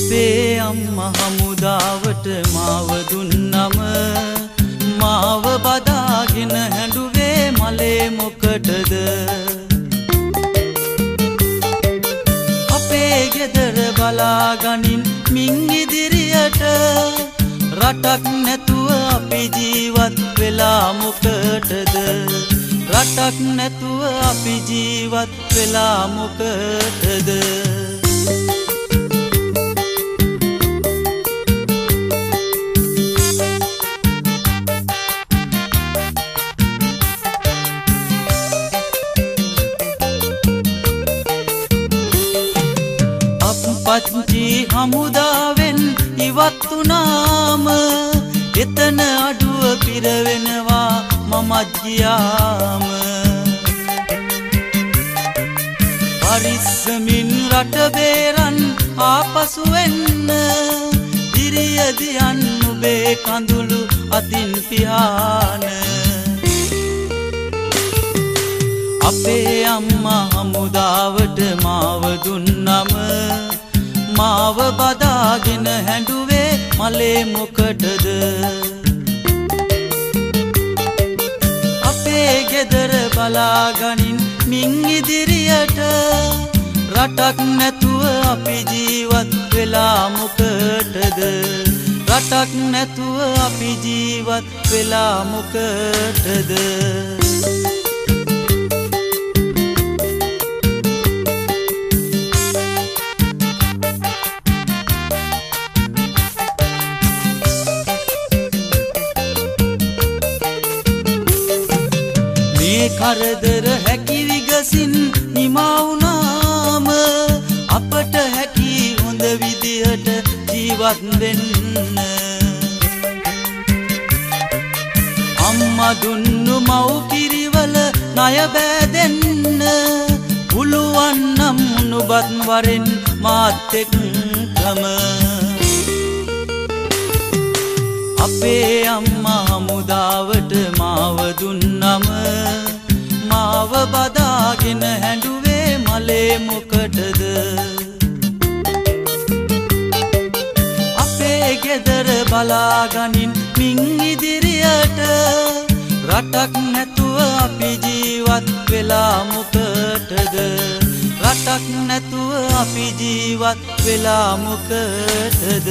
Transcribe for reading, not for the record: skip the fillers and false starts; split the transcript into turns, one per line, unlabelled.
අපේ අම්මා හමුදාවට මාව දුන්නම මාව බදාගෙන හැඬුවේ මලේ මොකටද? අපේ ගෙදර බලාගනින් මින් ඉදිරියට රටක් නැතුව අපි ජීවත් වෙලා මොකටද? රටක් නැතුව අපි ජීවත් වෙලා මොකටද? පච්චි හමුදාවෙන් ඉවත් වුණාම එතන අඩුව පිරවෙනවා මමත් ගියාම. පරිස්සමින් රට බේරන් ආපසු එන්න දිරියදියන් උබේ කඳුළු අතින් පියාන. අපේ අම්මා හමුදාවට මාව දුන්නම මාව බදාගෙන හැඬුවේ මලේ මොකටද? අපේ ගෙදර බලාගනින් මින් ඉදිරියට රටක් නැතුව අපි ජීවත් වෙලා මොකටද? රටක් නැතුව අපි ජීවත් වෙලා මොකටද? කරදර හැකි විගසින් නිමා වුණාම අපට හැකි හොඳ විදිහට ජීවත් වෙන්න. අම්මා දුන්නු මව් කිරිවල ණය බෑදෙන්න පුළුවන් නම් නුඹත් වරෙන් මාත් එක්කම. අපේ අම්මා හමුදාවට මාව දුන්නම මාව බදාගෙන හැඬුවේ මලේ මොකටද? අපේ ගෙදර බලාගනින් මින් ඉදිරියට රටක් නැතුව අපි ජීවත් වෙලා මොකටද? රටක් නැතුව අපි ජීවත් වෙලා මොකටද?